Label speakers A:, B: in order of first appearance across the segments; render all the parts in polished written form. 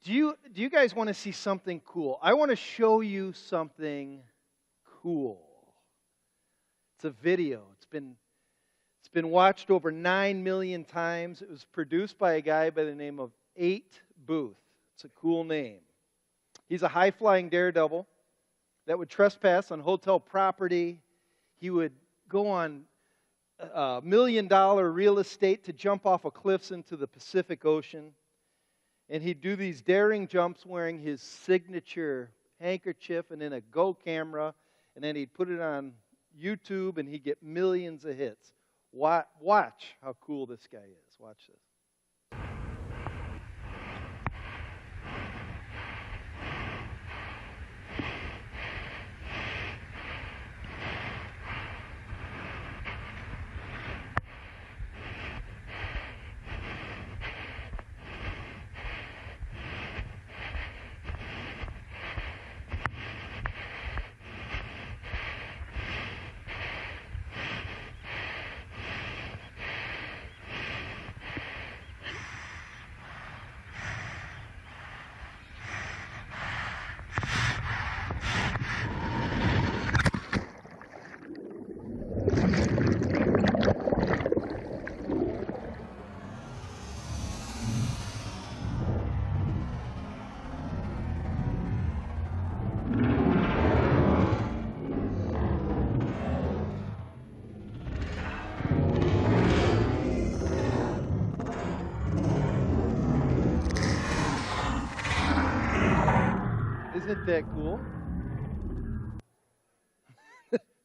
A: Do you guys want to see something cool? I want to show you something cool. It's a video. It's been watched over 9 million times. It was produced by a guy by the name of 8 Booth. It's a cool name. He's a high-flying daredevil that would trespass on hotel property. He would go on $1 million real estate to jump off of cliffs into the Pacific Ocean. And he'd do these daring jumps wearing his signature handkerchief and then a Go camera. And then he'd put it on YouTube and he'd get millions of hits. Watch how cool this guy is. Watch this. Isn't that cool?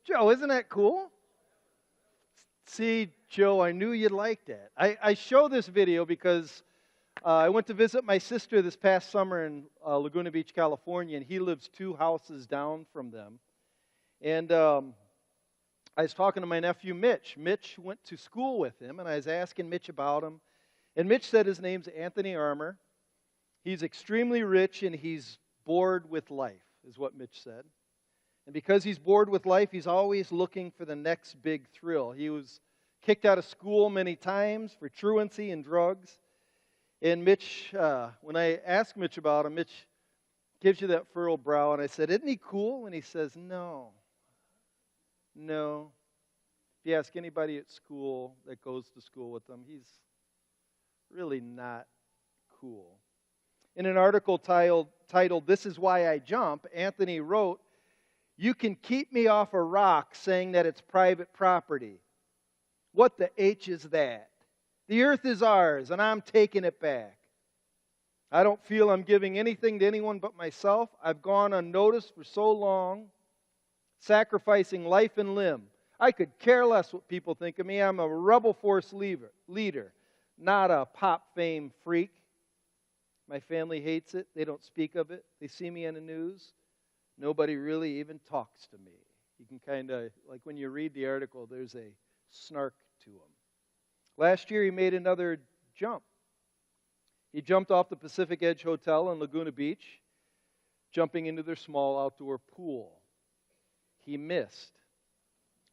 A: Joe, isn't that cool? See, Joe, I knew you'd like that. I show this video because I went to visit my sister this past summer in Laguna Beach, California, and he lives 2 houses down from them. And I was talking to my nephew, Mitch. Mitch went to school with him, and I was asking Mitch about him. And Mitch said his name's Anthony Armour. He's extremely rich, and he's bored with life, is what Mitch said. And because he's bored with life, he's always looking for the next big thrill. He was kicked out of school many times for truancy and drugs. And Mitch, when I asked Mitch about him, Mitch gives you that furrowed brow. And I said, isn't he cool? And he says, no. If you ask anybody at school that goes to school with him, he's really not cool. In an article titled, "This Is Why I Jump," Anthony wrote, "You can keep me off a rock saying that it's private property. What the H is that? The earth is ours, and I'm taking it back. I don't feel I'm giving anything to anyone but myself. I've gone unnoticed for so long, sacrificing life and limb. I could care less what people think of me. I'm a rebel force leader, not a pop fame freak. My family hates it. They don't speak of it. They see me on the news. Nobody really even talks to me." You can kind of, like when you read the article, there's a snark to him. Last year, he made another jump. He jumped off the Pacific Edge Hotel in Laguna Beach, jumping into their small outdoor pool. He missed.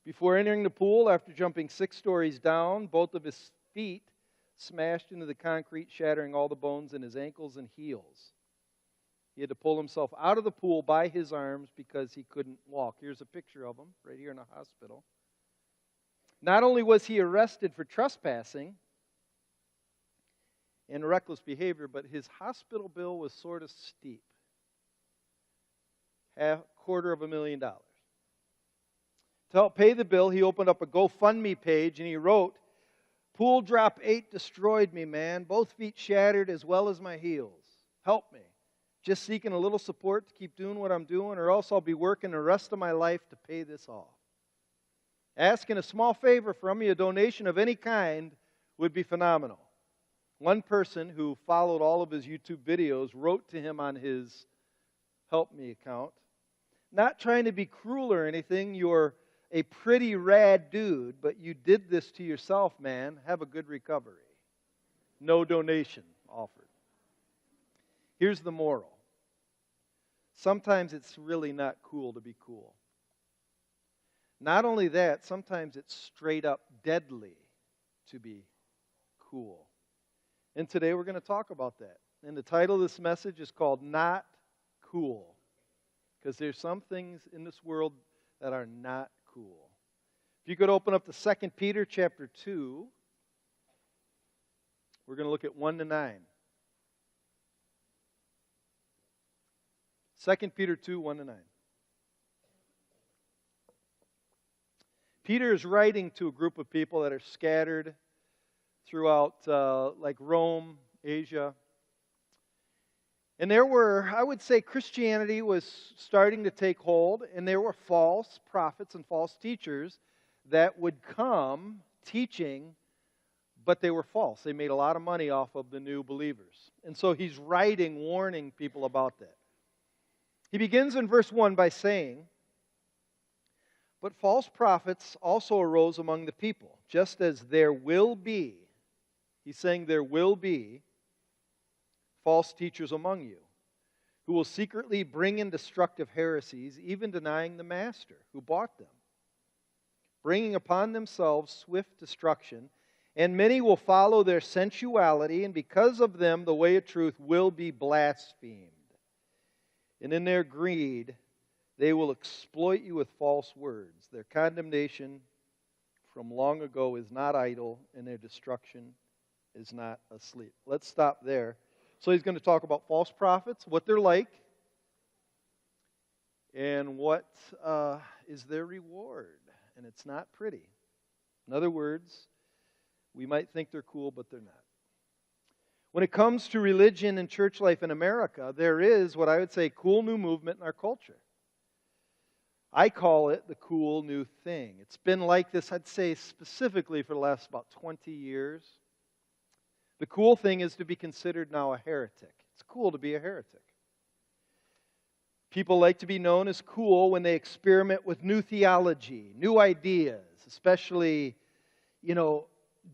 A: Before entering the pool, after jumping 6 stories down, both of his feet smashed into the concrete, shattering all the bones in his ankles and heels. He had to pull himself out of the pool by his arms because he couldn't walk. Here's a picture of him right here in a hospital. Not only was he arrested for trespassing and reckless behavior, but his hospital bill was sort of steep. $250,000. To help pay the bill, he opened up a GoFundMe page and he wrote, "Pool drop 8 destroyed me, man. Both feet shattered as well as my heels. Help me. Just seeking a little support to keep doing what I'm doing, or else I'll be working the rest of my life to pay this off. Asking a small favor from you, a donation of any kind, would be phenomenal." One person who followed all of his YouTube videos wrote to him on his Help Me account, "Not trying to be cruel or anything, you're a pretty rad dude, but you did this to yourself, man. Have a good recovery. No donation offered." Here's the moral. Sometimes it's really not cool to be cool. Not only that, sometimes it's straight up deadly to be cool. And today we're going to talk about that. And the title of this message is called Not Cool. Because there's some things in this world that are not cool. If you could open up to 2 Peter chapter 2, we're going to look at 1 to 9. 2 Peter 2, 1 to 9. Peter is writing to a group of people that are scattered throughout like Rome, Asia. And there were, I would say, Christianity was starting to take hold, and there were false prophets and false teachers that would come teaching, but they were false. They made a lot of money off of the new believers. And so he's writing, warning people about that. He begins in verse 1 by saying, "But false prophets also arose among the people, just as there will be," he's saying there will be, "false teachers among you, who will secretly bring in destructive heresies, even denying the master who bought them, bringing upon themselves swift destruction. And many will follow their sensuality, and because of them the way of truth will be blasphemed. And in their greed they will exploit you with false words. Their condemnation from long ago is not idle, and their destruction is not asleep." Let's stop there. So he's going to talk about false prophets, what they're like, and what is their reward. And it's not pretty. In other words, we might think they're cool, but they're not. When it comes to religion and church life in America, there is what I would say cool new movement in our culture. I call it the cool new thing. It's been like this, I'd say, specifically for the last about 20 years. The cool thing is to be considered now a heretic. It's cool to be a heretic. People like to be known as cool when they experiment with new theology, new ideas, especially,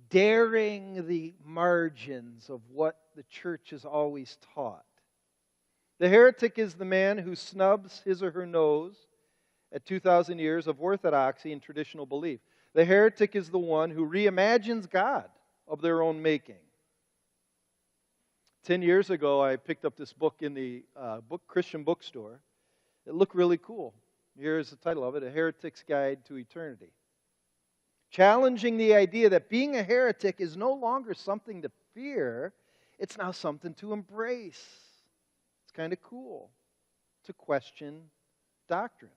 A: daring the margins of what the church has always taught. The heretic is the man who snubs his or her nose at 2,000 years of orthodoxy and traditional belief. The heretic is the one who reimagines God of their own making. 10 years ago, I picked up this book in the Christian bookstore. It looked really cool. Here's the title of it, A Heretic's Guide to Eternity. Challenging the idea that being a heretic is no longer something to fear, it's now something to embrace. It's kind of cool to question doctrine.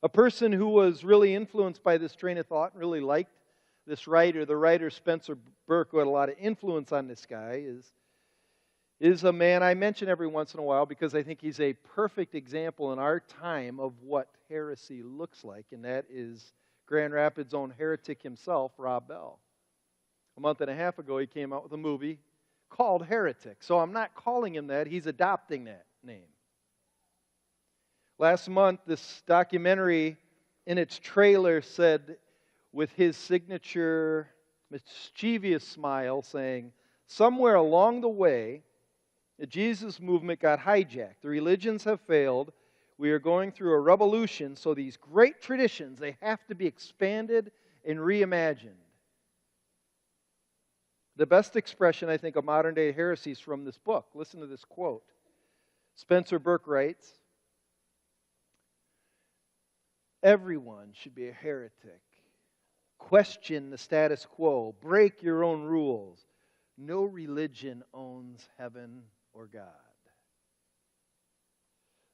A: A person who was really influenced by this train of thought and really liked this writer, the writer Spencer Burke, who had a lot of influence on this guy, is a man I mention every once in a while because I think he's a perfect example in our time of what heresy looks like, and that is Grand Rapids' own heretic himself, Rob Bell. A month and a half ago, he came out with a movie called Heretic. So I'm not calling him that, he's adopting that name. Last month, this documentary in its trailer said, with his signature mischievous smile, saying, "Somewhere along the way, the Jesus movement got hijacked. The religions have failed. We are going through a revolution, so these great traditions, they have to be expanded and reimagined." The best expression, I think, of modern-day heresy is from this book. Listen to this quote. Spencer Burke writes, "Everyone should be a heretic. Question the status quo. Break your own rules. No religion owns heaven or God."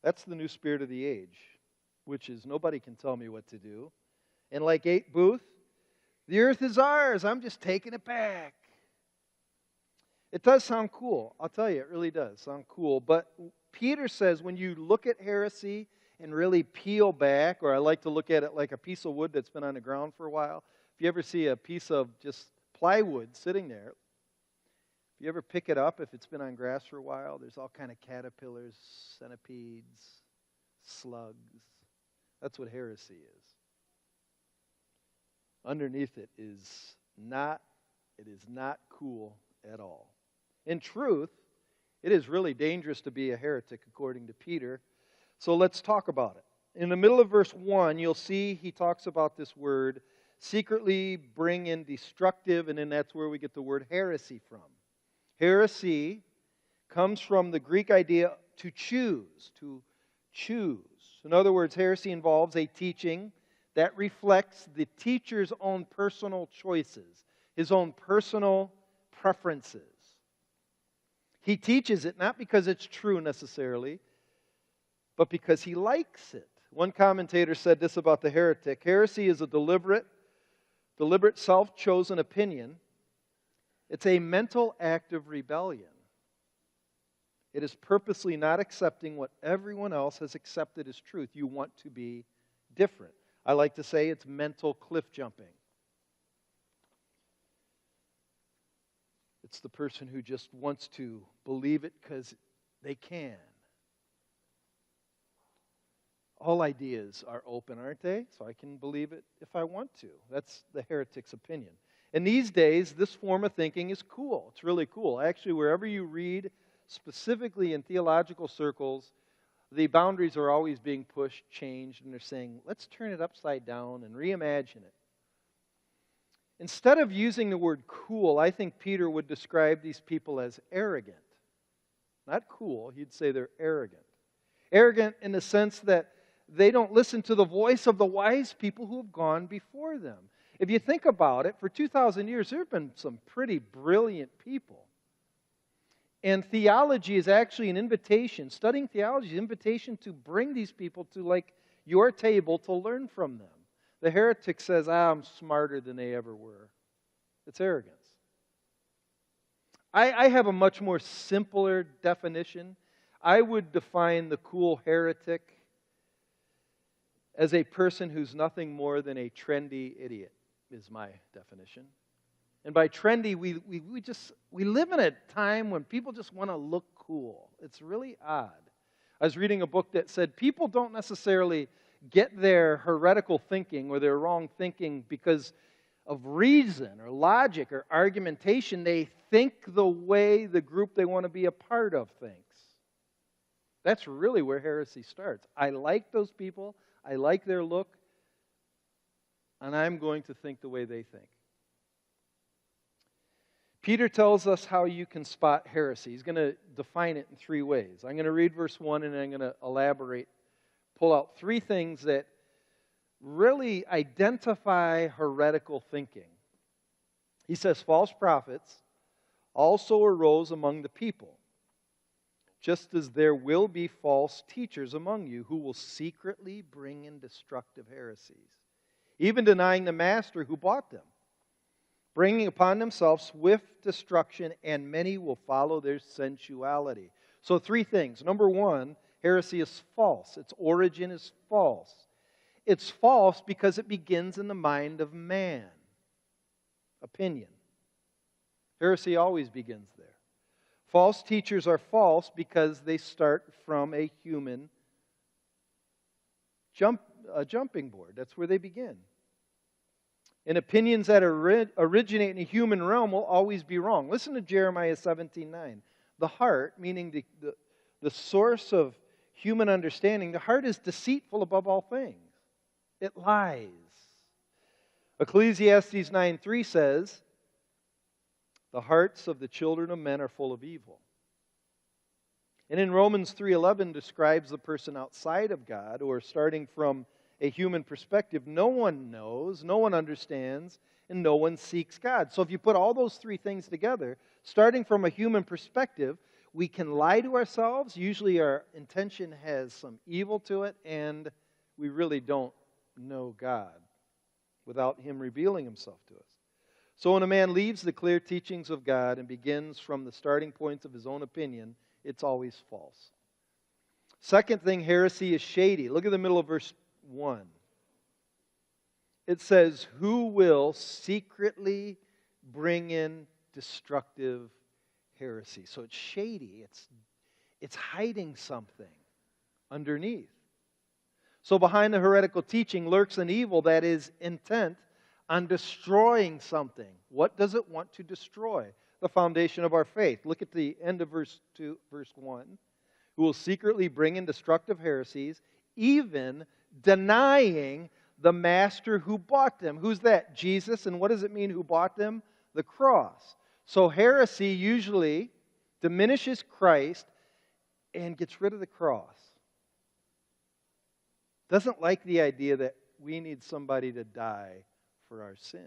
A: That's the new spirit of the age, which is nobody can tell me what to do. And like 8 Booth, the earth is ours. I'm just taking it back. It does sound cool. I'll tell you, it really does sound cool. But Peter says when you look at heresy and really peel back, or I like to look at it like a piece of wood that's been on the ground for a while. If you ever see a piece of just plywood sitting there, if you ever pick it up, if it's been on grass for a while, there's all kind of caterpillars, centipedes, slugs. That's what heresy is. Underneath it is not cool at all. In truth, it is really dangerous to be a heretic, according to Peter. So let's talk about it. In the middle of verse 1, you'll see he talks about this word, secretly bring in destructive, and then that's where we get the word heresy from. Heresy comes from the Greek idea to choose, to choose. In other words, heresy involves a teaching that reflects the teacher's own personal choices, his own personal preferences. He teaches it not because it's true necessarily, but because he likes it. One commentator said this about the heretic: heresy is a deliberate self-chosen opinion. It's a mental act of rebellion. It is purposely not accepting what everyone else has accepted as truth. You want to be different. I like to say it's mental cliff jumping. It's the person who just wants to believe it because they can. All ideas are open, aren't they? So I can believe it if I want to. That's the heretic's opinion. And these days, this form of thinking is cool. It's really cool. Actually, wherever you read, specifically in theological circles, the boundaries are always being pushed, changed, and they're saying, let's turn it upside down and reimagine it. Instead of using the word cool, I think Peter would describe these people as arrogant. Not cool, he'd say they're arrogant. Arrogant in the sense that they don't listen to the voice of the wise people who have gone before them. If you think about it, for 2,000 years, there have been some pretty brilliant people. And theology is actually an invitation. Studying theology is an invitation to bring these people to like your table to learn from them. The heretic says, I'm smarter than they ever were. It's arrogance. I have a much more simpler definition. I would define the cool heretic as a person who's nothing more than a trendy idiot, is my definition. And by trendy, we live in a time when people just want to look cool. It's really odd. I was reading a book that said people don't necessarily get their heretical thinking or their wrong thinking because of reason or logic or argumentation. They think the way the group they want to be a part of thinks. That's really where heresy starts. I like those people. I like their look. And I'm going to think the way they think. Peter tells us how you can spot heresy. He's going to define it in three ways. I'm going to read verse 1 and I'm going to elaborate, pull out three things that really identify heretical thinking. He says, false prophets also arose among the people, just as there will be false teachers among you who will secretly bring in destructive heresies, even denying the master who bought them, bringing upon themselves swift destruction, and many will follow their sensuality. So three things. Number one, heresy is false. Its origin is false. It's false because it begins in the mind of man. Opinion. Heresy always begins there. False teachers are false because they start from a human jumping board. That's where they begin. And opinions that originate in a human realm will always be wrong. Listen to Jeremiah 17:9. The heart, meaning the source of human understanding, the heart is deceitful above all things. It lies. Ecclesiastes 9:3 says, the hearts of the children of men are full of evil. And in Romans 3:11 describes the person outside of God, or starting from a human perspective. No one knows, no one understands, and no one seeks God. So if you put all those three things together, starting from a human perspective, we can lie to ourselves. Usually our intention has some evil to it, and we really don't know God without Him revealing Himself to us. So when a man leaves the clear teachings of God and begins from the starting points of his own opinion, it's always false. Second thing, heresy is shady. Look at the middle of verse 1. It says, who will secretly bring in destructive heresy. So it's shady. It's hiding something underneath. So behind the heretical teaching lurks an evil that is intent on destroying something. What does it want to destroy? The foundation of our faith. Look at the end of verse 1. Who will secretly bring in destructive heresies, even denying the master who bought them. Who's that? Jesus. And what does it mean who bought them? The cross. So heresy usually diminishes Christ, and gets rid of the cross. Doesn't like the idea that we need somebody to die for our sins.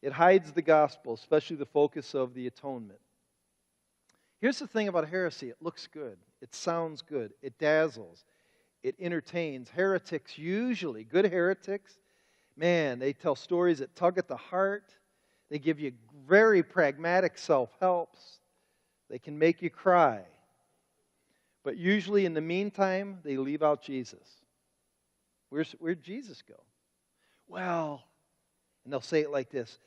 A: It hides the gospel, especially the focus of the atonement. Here's the thing about heresy. It looks good. It sounds good. It dazzles. It entertains. Heretics usually, good heretics, man, they tell stories that tug at the heart. They give you very pragmatic self-helps. They can make you cry. But usually in the meantime, they leave out Jesus. Where'd Jesus go? Well, and they'll say it like this.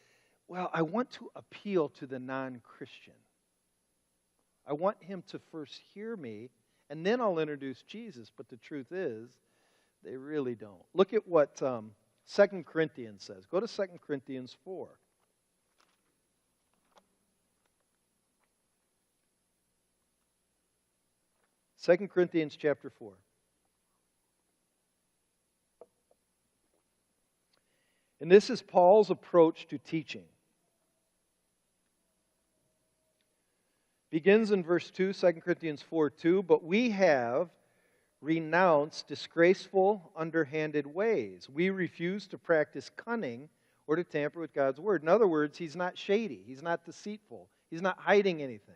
A: Well, I want to appeal to the non-Christian. I want him to first hear me, and then I'll introduce Jesus. But the truth is, they really don't. Look at what 2 Corinthians says. Go to 2 Corinthians 4. 2 Corinthians chapter 4. And this is Paul's approach to teaching. Begins in verse 2, 2 Corinthians 4:2. But we have renounced disgraceful, underhanded ways. We refuse to practice cunning or to tamper with God's word. In other words, he's not shady. He's not deceitful. He's not hiding anything.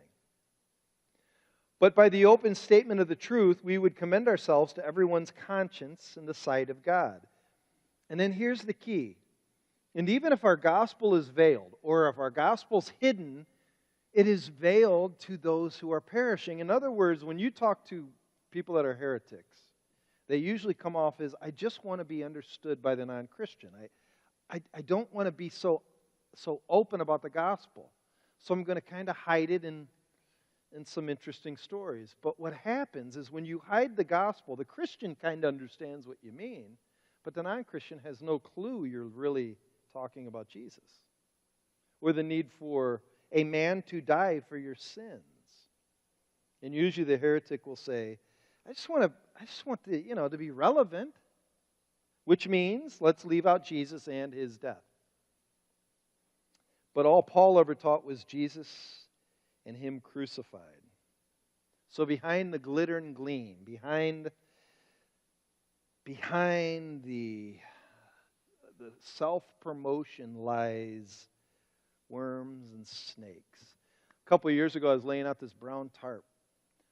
A: But by the open statement of the truth, we would commend ourselves to everyone's conscience in the sight of God. And then here's the key. And even if our gospel is veiled, or if our gospel's hidden, it is veiled to those who are perishing. In other words, when you talk to people that are heretics, they usually come off as, I just want to be understood by the non-Christian. I don't want to be so open about the gospel. So I'm going to kind of hide it in some interesting stories. But what happens is when you hide the gospel, the Christian kind of understands what you mean, but the non-Christian has no clue you're really talking about Jesus, or the need for a man to die for your sins. And usually the heretic will say, I just want to be relevant, which means let's leave out Jesus and his death. But all Paul ever taught was Jesus and him crucified. So behind the glitter and gleam, behind the self-promotion lies worms and snakes. A couple of years ago, I was laying out this brown tarp.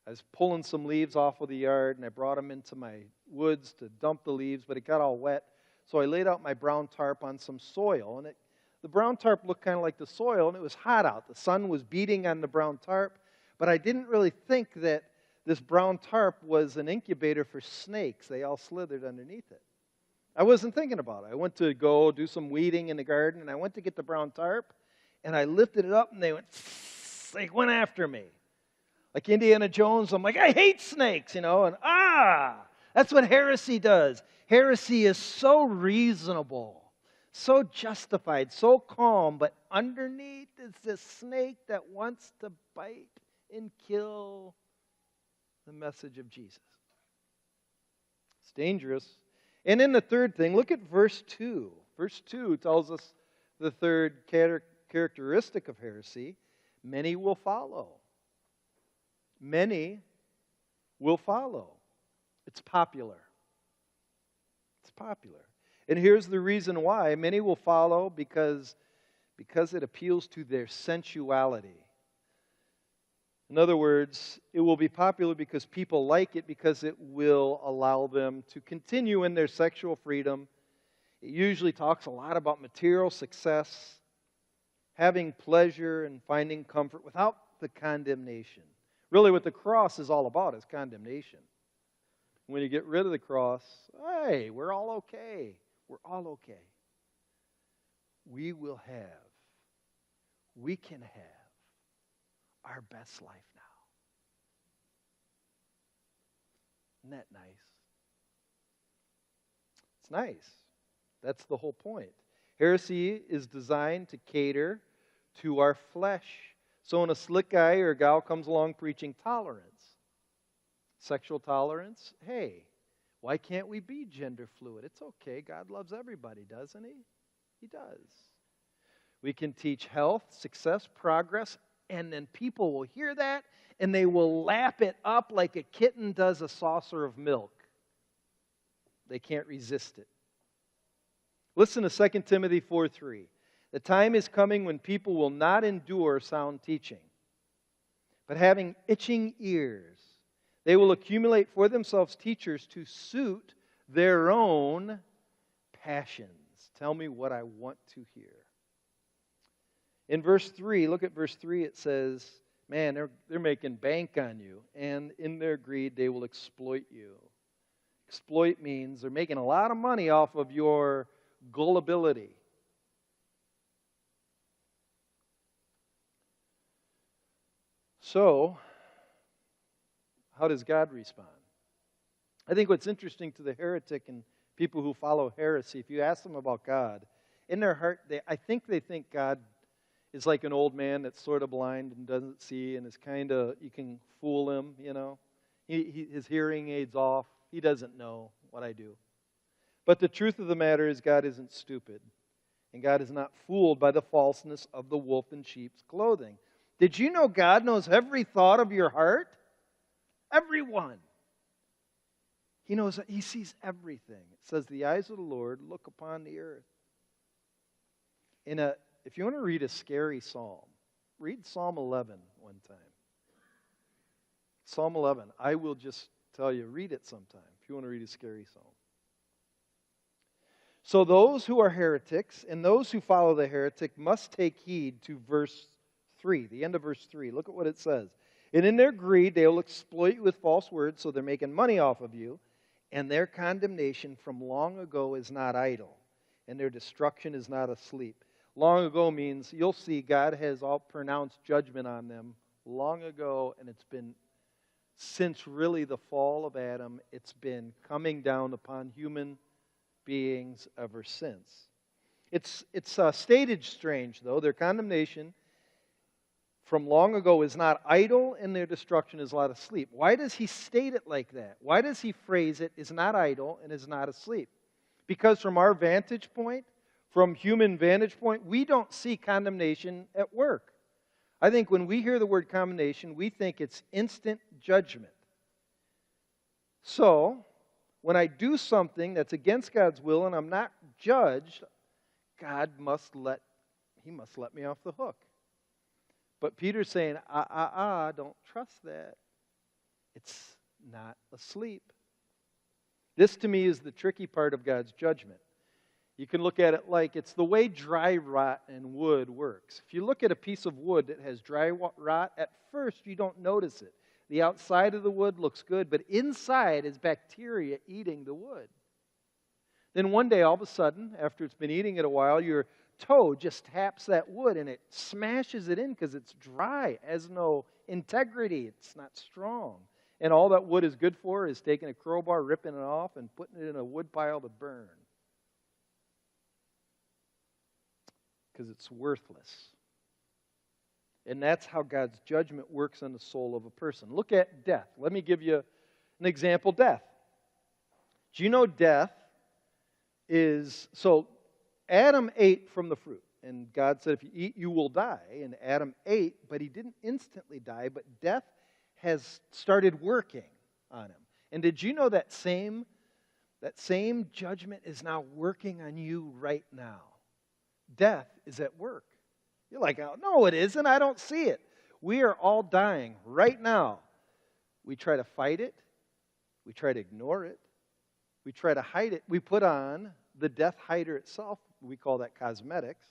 A: I was pulling some leaves off of the yard, and I brought them into my woods to dump the leaves, but it got all wet. So I laid out my brown tarp on some soil, and the brown tarp looked kind of like the soil, and it was hot out. The sun was beating on the brown tarp, but I didn't really think that this brown tarp was an incubator for snakes. They all slithered underneath it. I wasn't thinking about it. I went to go do some weeding in the garden, and I went to get the brown tarp, and I lifted it up, and they went after me. Like Indiana Jones, I'm like, I hate snakes, and that's what heresy does. Heresy is so reasonable, so justified, so calm, but underneath is this snake that wants to bite and kill the message of Jesus. It's dangerous. And then the third thing, look at verse 2. Verse 2 tells us the third characteristic of heresy. Many will follow. Many will follow. It's popular. It's popular. And here's the reason why. Many will follow because it appeals to their sensuality. In other words, it will be popular because people like it, because it will allow them to continue in their sexual freedom. It usually talks a lot about material success, having pleasure and finding comfort without the condemnation. Really what the cross is all about is condemnation. When you get rid of the cross, hey, we're all okay. We're all okay. We can have our best life now. Isn't that nice? It's nice. That's the whole point. Heresy is designed to cater to our flesh. So when a slick guy or gal comes along preaching tolerance, sexual tolerance, hey, why can't we be gender fluid? It's okay. God loves everybody, doesn't he? He does. We can teach health, success, progress, and then people will hear that and they will lap it up like a kitten does a saucer of milk. They can't resist it. Listen to 2 Timothy 4:3. The time is coming when people will not endure sound teaching, but having itching ears, they will accumulate for themselves teachers to suit their own passions. Tell me what I want to hear. In verse 3, look at verse 3, it says, man, they're making bank on you, and in their greed they will exploit you. Exploit means they're making a lot of money off of your gullibility. So, how does God respond? I think what's interesting to the heretic and people who follow heresy, if you ask them about God, in their heart, I think they think God is like an old man that's sort of blind and doesn't see and is kind of, you can fool him, you know. His hearing aid's off. He doesn't know what I do. But the truth of the matter is God isn't stupid. And God is not fooled by the falseness of the wolf in sheep's clothing. Did you know God knows every thought of your heart? Everyone. He knows, He sees everything. It says, the eyes of the Lord look upon the earth. If you want to read a scary psalm, read Psalm 11 one time. Psalm 11. I will just tell you, read it sometime if you want to read a scary psalm. So those who are heretics and those who follow the heretic must take heed to verse 3, the end of verse 3. Look at what it says. And in their greed, they will exploit you with false words, so they're making money off of you. And their condemnation from long ago is not idle, and their destruction is not asleep. Long ago means you'll see God has all pronounced judgment on them long ago, and it's been since really the fall of Adam, it's been coming down upon human beings ever since. It's stated strange, though. Their condemnation from long ago is not idle, and their destruction is not asleep. Why does he state it like that? Why does he phrase it, is not idle and is not asleep? Because from our vantage point, from human vantage point, we don't see condemnation at work. I think when we hear the word condemnation, we think it's instant judgment. So, when I do something that's against God's will and I'm not judged, God must let me off the hook. But Peter's saying, don't trust that. It's not asleep. This to me is the tricky part of God's judgment. You can look at it like it's the way dry rot in wood works. If you look at a piece of wood that has dry rot, at first you don't notice it. The outside of the wood looks good, but inside is bacteria eating the wood. Then one day, all of a sudden, after it's been eating it a while, your toe just taps that wood and it smashes it in because it's dry, has no integrity, it's not strong. And all that wood is good for is taking a crowbar, ripping it off, and putting it in a wood pile to burn. Because it's worthless. And that's how God's judgment works on the soul of a person. Look at death. Let me give you an example. Death. Do you know death is... So Adam ate from the fruit. And God said, if you eat, you will die. And Adam ate, but he didn't instantly die. But death has started working on him. And did you know that same judgment is now working on you right now? Death is at work. You're like, oh, no, it isn't. I don't see it. We are all dying right now. We try to fight it. We try to ignore it. We try to hide it. We put on the death hider itself. We call that cosmetics.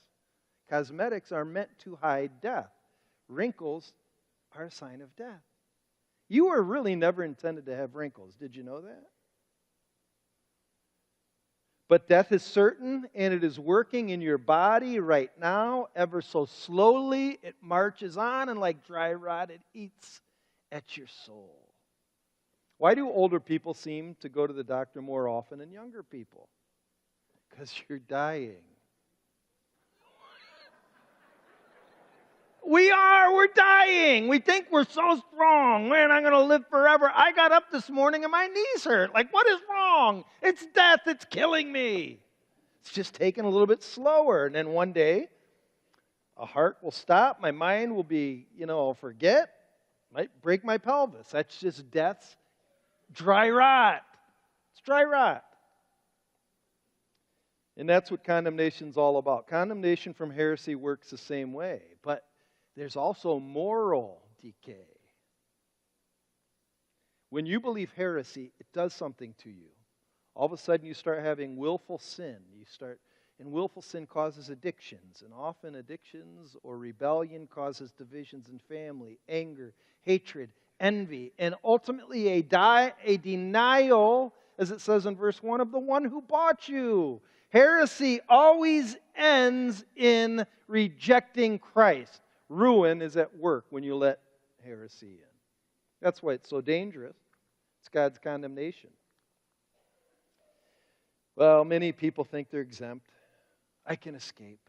A: Cosmetics are meant to hide death. Wrinkles are a sign of death. You were really never intended to have wrinkles. Did you know that? But death is certain, and it is working in your body right now, ever so slowly. It marches on, and like dry rot, it eats at your soul. Why do older people seem to go to the doctor more often than younger people? Because you're dying. We're dying. We think we're so strong. Man, I'm going to live forever. I got up this morning and my knees hurt. Like, what is wrong? It's death. It's killing me. It's just taking a little bit slower. And then one day, A heart will stop. My mind will be, I'll forget. Might break my pelvis. That's just death's dry rot. It's dry rot. And that's what condemnation's all about. Condemnation from heresy works the same way. But there's also moral decay. When you believe heresy, it does something to you. All of a sudden you start having willful sin. And willful sin causes addictions. And often addictions or rebellion causes divisions in family, anger, hatred, envy, and ultimately a denial, as it says in verse 1, of the one who bought you. Heresy always ends in rejecting Christ. Ruin is at work when you let heresy in. That's why it's so dangerous. It's God's condemnation. Well, many people think they're exempt. I can escape.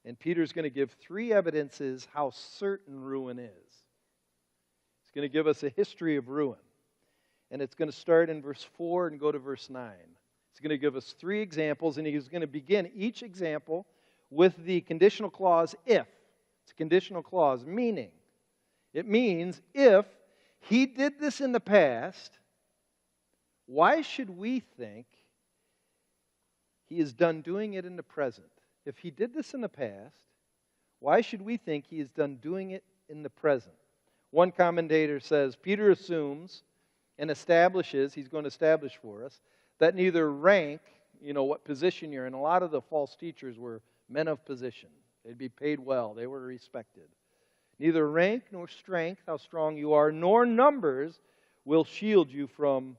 A: And Peter's going to give 3 evidences how certain ruin is. He's going to give us a history of ruin. And it's going to start in verse 4 and go to verse 9. He's going to give us 3 examples, and he's going to begin each example with the conditional clause, if. It's a conditional clause, meaning. It means if he did this in the past, why should we think he is done doing it in the present? If he did this in the past, why should we think he is done doing it in the present? One commentator says, Peter assumes and establishes, he's going to establish for us, that neither rank, what position you're in. A lot of the false teachers were men of position. They'd be paid well. They were respected. Neither rank nor strength, how strong you are, nor numbers will shield you from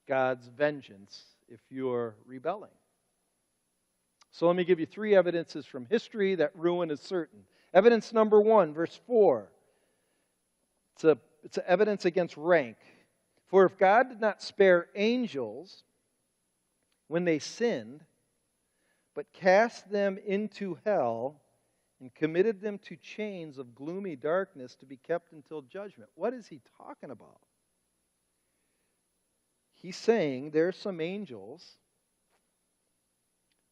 A: God's vengeance if you're rebelling. So let me give you 3 evidences from history that ruin is certain. Evidence number 1, verse 4. It's an evidence against rank. For if God did not spare angels when they sinned, but cast them into hell and committed them to chains of gloomy darkness to be kept until judgment. What is he talking about? He's saying there are some angels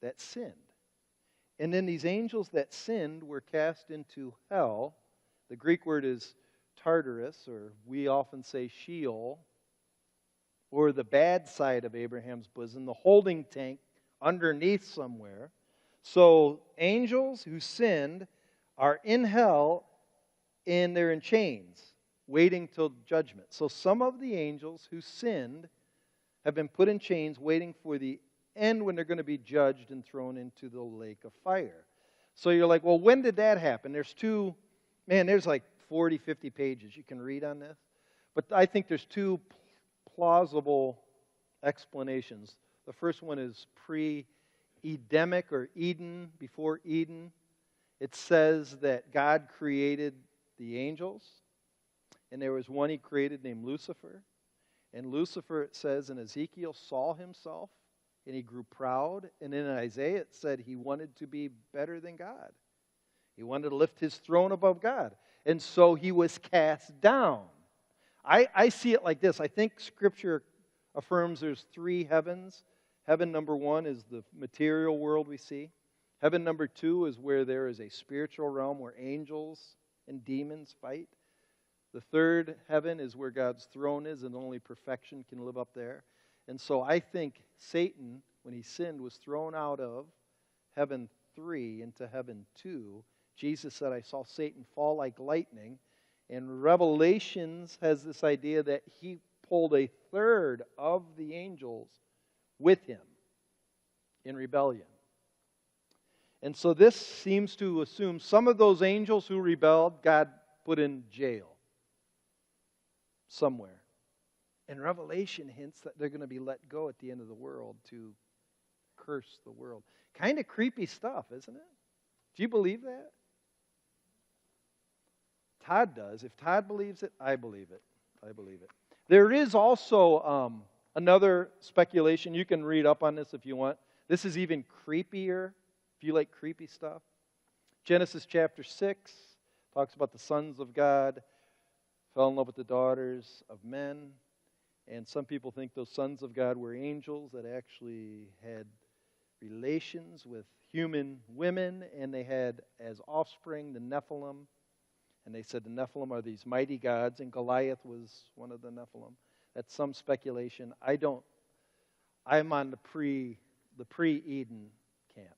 A: that sinned. And then these angels that sinned were cast into hell. The Greek word is Tartarus, or we often say Sheol, or the bad side of Abraham's bosom, the holding tank underneath somewhere. So angels who sinned are in hell and they're in chains, waiting till judgment. So some of the angels who sinned have been put in chains, waiting for the end when they're going to be judged and thrown into the lake of fire. So you're like, well, when did that happen? There's like 40, 50 pages you can read on this. But I think there's 2 plausible explanations. The first one is pre-Edemic or Eden, before Eden. It says that God created the angels, and there was one he created named Lucifer. And Lucifer, it says in Ezekiel, saw himself, and he grew proud. And in Isaiah, it said he wanted to be better than God. He wanted to lift his throne above God. And so he was cast down. I see it like this. I think Scripture affirms there's 3 heavens. Heaven number 1 is the material world we see. Heaven number 2 is where there is a spiritual realm where angels and demons fight. The 3rd heaven is where God's throne is, and only perfection can live up there. And so I think Satan, when he sinned, was thrown out of heaven 3 into heaven 2. Jesus said, I saw Satan fall like lightning. And Revelations has this idea that he pulled a 1/3 of the angels with him in rebellion. And so this seems to assume some of those angels who rebelled, God put in jail somewhere. And Revelation hints that they're going to be let go at the end of the world to curse the world. Kind of creepy stuff, isn't it? Do you believe that? Todd does. If Todd believes it, I believe it. I believe it. There is also another speculation. You can read up on this if you want. This is even creepier, if you like creepy stuff. Genesis chapter 6 talks about the sons of God fell in love with the daughters of men. And some people think those sons of God were angels that actually had relations with human women, and they had as offspring the Nephilim. And they said the Nephilim are these mighty gods, and Goliath was one of the Nephilim. That's some speculation. I'm on the pre-Eden camp.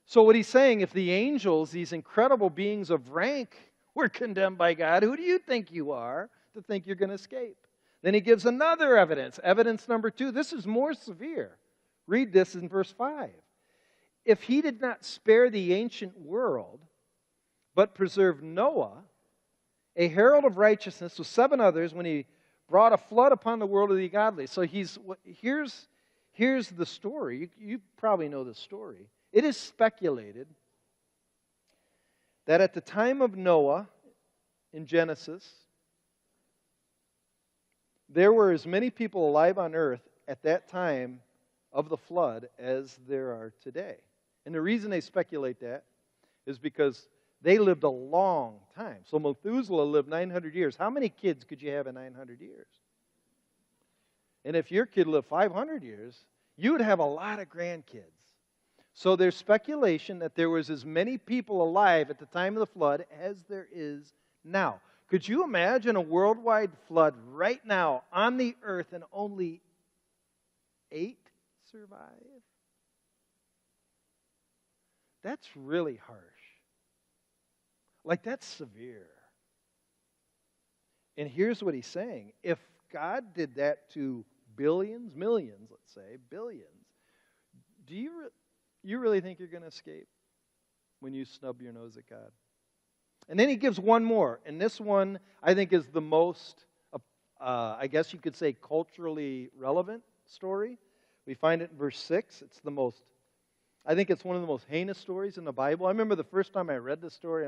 A: So what he's saying, if the angels, these incredible beings of rank, were condemned by God, who do you think you are to think you're going to escape? Then he gives another evidence. Evidence number 2. This is more severe. Read this in verse 5. If he did not spare the ancient world, but preserved Noah, a herald of righteousness with 7 others, when he brought a flood upon the world of the godly. So here's the story. You probably know the story. It is speculated that at the time of Noah in Genesis, there were as many people alive on earth at that time of the flood as there are today. And the reason they speculate that is because they lived a long time. So Methuselah lived 900 years. How many kids could you have in 900 years? And if your kid lived 500 years, you would have a lot of grandkids. So there's speculation that there was as many people alive at the time of the flood as there is now. Could you imagine a worldwide flood right now on the earth and only 8 survive? That's really harsh. Like, that's severe. And here's what he's saying. If God did that to billions, millions, let's say, billions, do you really think you're going to escape when you snub your nose at God? And then he gives one more. And this one, I think, is the most, I guess you could say, culturally relevant story. We find it in verse 6. I think it's one of the most heinous stories in the Bible. I remember the first time I read this story,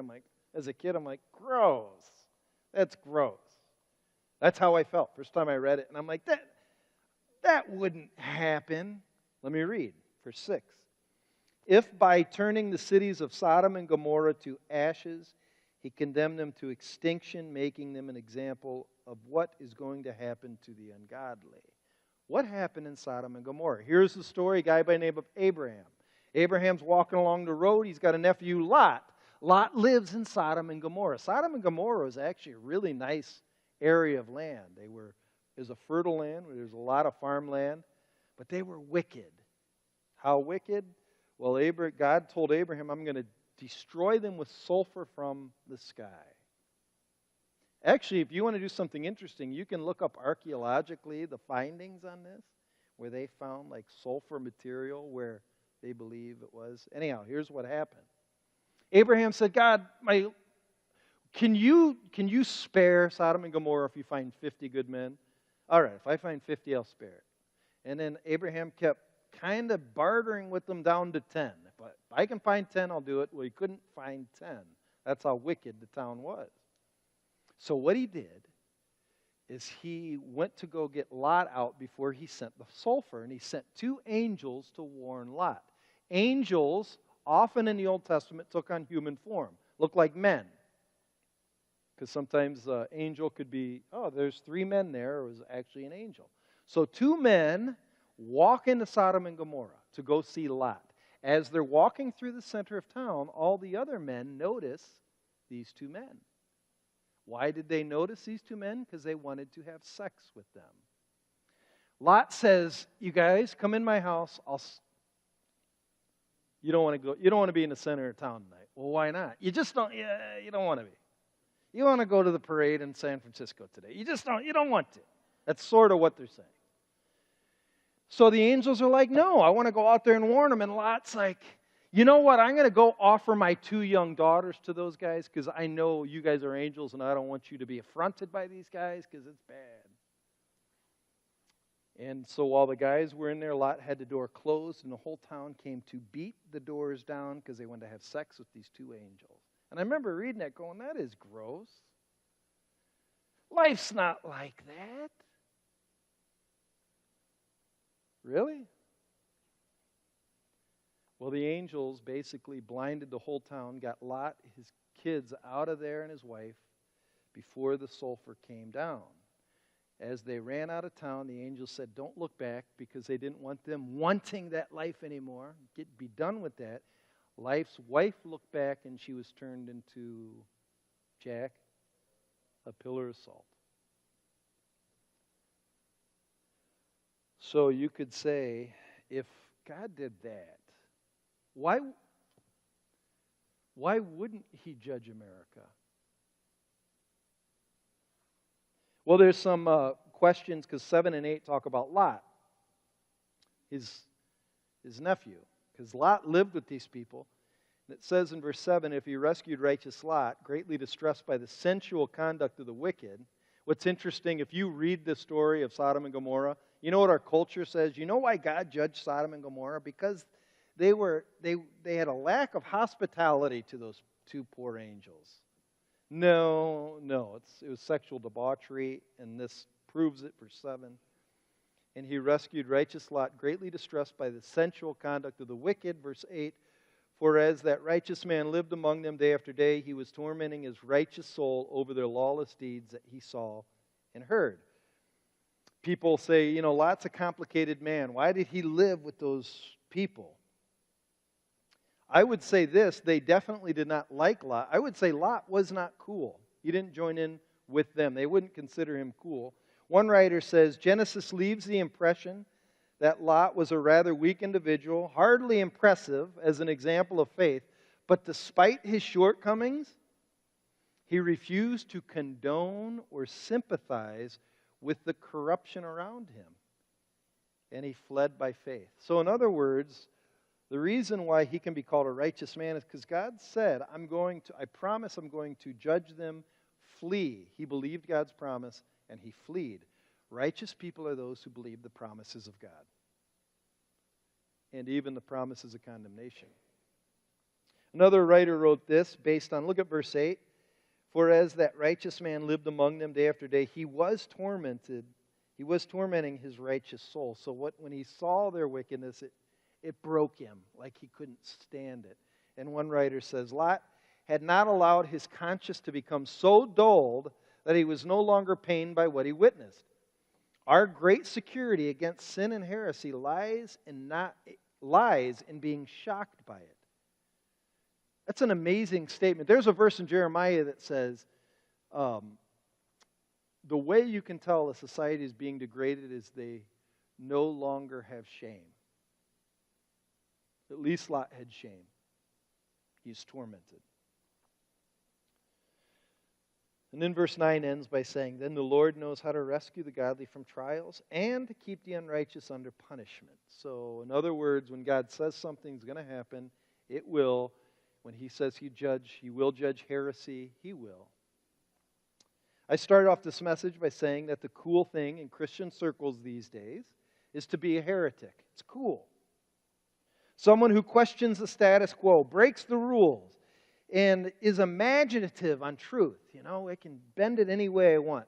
A: as a kid, I'm like, gross. That's gross. That's how I felt first time I read it. And I'm like, that wouldn't happen. Let me read, verse 6. If by turning the cities of Sodom and Gomorrah to ashes, he condemned them to extinction, making them an example of what is going to happen to the ungodly. What happened in Sodom and Gomorrah? Here's the story, a guy by the name of Abraham. Abraham's walking along the road. He's got a nephew, Lot. Lot lives in Sodom and Gomorrah. Sodom and Gomorrah was actually a really nice area of land. It was a fertile land where there's a lot of farmland, but they were wicked. How wicked? Well, God told Abraham, I'm going to destroy them with sulfur from the sky. Actually, if you want to do something interesting, you can look up archaeologically the findings on this, where they found like sulfur material where they believe it was. Anyhow, here's what happened. Abraham said, God, can you spare Sodom and Gomorrah if you find 50 good men? All right, if I find 50, I'll spare it. And then Abraham kept kind of bartering with them down to 10. But if I can find 10, I'll do it. Well, he couldn't find 10. That's how wicked the town was. So what he did is he went to go get Lot out before he sent the sulfur, and he sent 2 angels to warn Lot. Angels, often in the Old Testament, took on human form, looked like men. Because sometimes the angel could be, there's 3 men there. It was actually an angel. So 2 men walk into Sodom and Gomorrah to go see Lot. As they're walking through the center of town, all the other men notice these 2 men. Why did they notice these 2 men? Because they wanted to have sex with them. Lot says, you guys, come in my house. You don't want to go. You don't want to be in the center of town tonight. Well, why not? You just don't. You don't want to be. You want to go to the parade in San Francisco today. You don't want to. That's sort of what they're saying. So the angels are like, no, I want to go out there and warn them. And Lot's like, you know what? I'm going to go offer my 2 young daughters to those guys because I know you guys are angels and I don't want you to be affronted by these guys because it's bad. And so while the guys were in there, Lot had the door closed and the whole town came to beat the doors down because they wanted to have sex with these 2 angels. And I remember reading that going, that is gross. Life's not like that. Really? Well, the angels basically blinded the whole town, got Lot, his kids out of there and his wife before the sulfur came down. As they ran out of town, the angel said, don't look back, because they didn't want them wanting that life anymore. Be done with that. Life's wife looked back, and she was turned into, Jack, a pillar of salt. So you could say, if God did that, why wouldn't he judge America? Well, there's some questions, because 7 and 8 talk about Lot, his nephew, because Lot lived with these people. And it says in verse 7, if he rescued righteous Lot, greatly distressed by the sensual conduct of the wicked. What's interesting, if you read the story of Sodom and Gomorrah, you know what our culture says? You know why God judged Sodom and Gomorrah? Because they had a lack of hospitality to those two poor angels. No, it was sexual debauchery, and this proves it, verse 7. And he rescued righteous Lot, greatly distressed by the sensual conduct of the wicked, verse 8. For as that righteous man lived among them day after day, he was tormenting his righteous soul over their lawless deeds that he saw and heard. People say, Lot's a complicated man. Why did he live with those people? I would say this, they definitely did not like Lot. I would say Lot was not cool. He didn't join in with them. They wouldn't consider him cool. One writer says, Genesis leaves the impression that Lot was a rather weak individual, hardly impressive as an example of faith, but despite his shortcomings, he refused to condone or sympathize with the corruption around him, and he fled by faith. So in other words, the reason why he can be called a righteous man is because God said, I promise I'm going to judge them, flee. He believed God's promise, and he fled. Righteous people are those who believe the promises of God, and even the promises of condemnation. Another writer wrote this based on, look at verse 8. For as that righteous man lived among them day after day, he was tormenting his righteous soul. So when he saw their wickedness, it broke him, like he couldn't stand it. And one writer says, Lot had not allowed his conscience to become so dulled that he was no longer pained by what he witnessed. Our great security against sin and heresy lies in being shocked by it. That's an amazing statement. There's a verse in Jeremiah that says, the way you can tell a society is being degraded is they no longer have shame. At least Lot had shame. He's tormented. And then verse 9 ends by saying, then the Lord knows how to rescue the godly from trials and to keep the unrighteous under punishment. So in other words, when God says something's going to happen, it will. When he says he will judge heresy, he will. I started off this message by saying that the cool thing in Christian circles these days is to be a heretic. It's cool. Someone who questions the status quo, breaks the rules, and is imaginative on truth. I can bend it any way I want.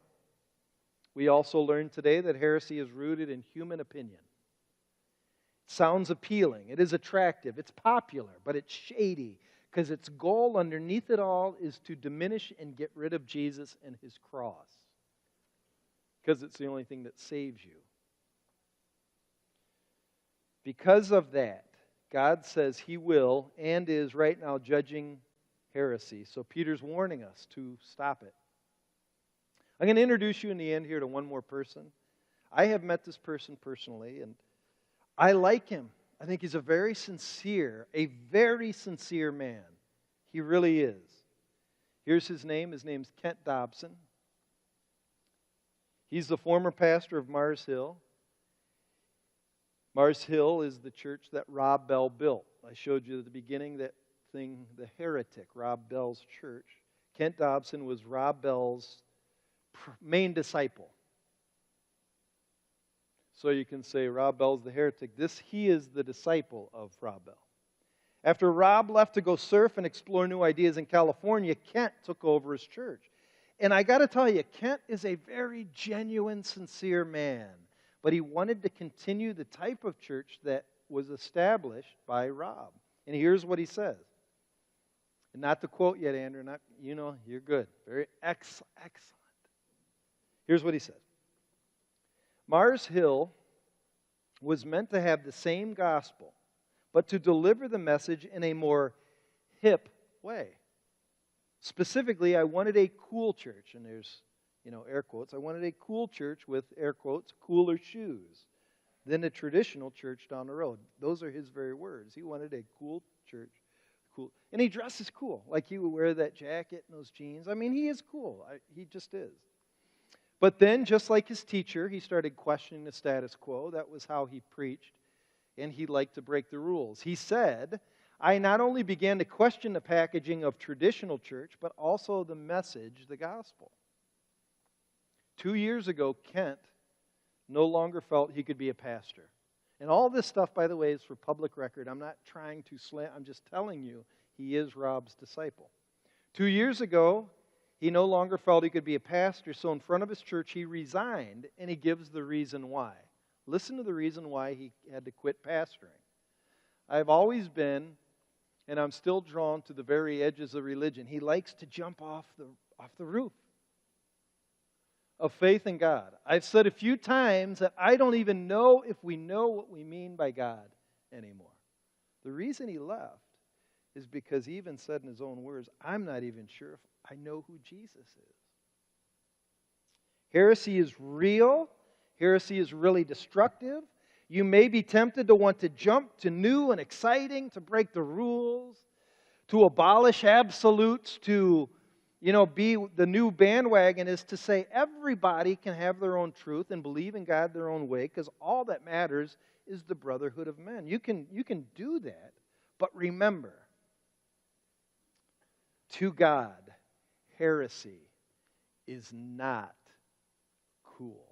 A: We also learned today that heresy is rooted in human opinion. It sounds appealing. It is attractive. It's popular, but it's shady, because its goal underneath it all is to diminish and get rid of Jesus and his cross, because it's the only thing that saves you. Because of that, God says he will and is right now judging heresy. So Peter's warning us to stop it. I'm going to introduce you in the end here to one more person. I have met this person personally, and I like him. I think he's a very sincere man. He really is. Here's his name. His name's Kent Dobson. He's the former pastor of Mars Hill. Mars Hill is the church that Rob Bell built. I showed you at the beginning that thing, the heretic, Rob Bell's church. Kent Dobson was Rob Bell's main disciple. So you can say Rob Bell's the heretic. He is the disciple of Rob Bell. After Rob left to go surf and explore new ideas in California, Kent took over his church. And I got to tell you, Kent is a very genuine, sincere man. But he wanted to continue the type of church that was established by Rob. And here's what he says. And not to quote yet, Andrew. You're good. Very excellent. Here's what he says. Mars Hill was meant to have the same gospel, but to deliver the message in a more hip way. Specifically, I wanted a cool church, and there's, air quotes. I wanted a cool church with, air quotes, cooler shoes than a traditional church down the road. Those are his very words. He wanted a cool church. Cool. And he dresses cool. Like he would wear that jacket and those jeans. I mean, he is cool. He just is. But then, just like his teacher, he started questioning the status quo. That was how he preached. And he liked to break the rules. He said, I not only began to question the packaging of traditional church, but also the message, the gospel. 2 years ago, Kent no longer felt he could be a pastor. And all this stuff, by the way, is for public record. I'm not trying to slant. I'm just telling you, he is Rob's disciple. 2 years ago, he no longer felt he could be a pastor, so in front of his church, he resigned, and he gives the reason why. Listen to the reason why he had to quit pastoring. I've always been, and I'm still drawn to the very edges of religion. He likes to jump off the roof of faith in God. I've said a few times that I don't even know if we know what we mean by God anymore. The reason he left is because he even said in his own words, I'm not even sure if I know who Jesus is. Heresy is real. Heresy is really destructive. You may be tempted to want to jump to new and exciting, to break the rules, to abolish absolutes, to be the new bandwagon, is to say everybody can have their own truth and believe in God their own way, because all that matters is the brotherhood of men. You can do that, but remember, to God, heresy is not cool.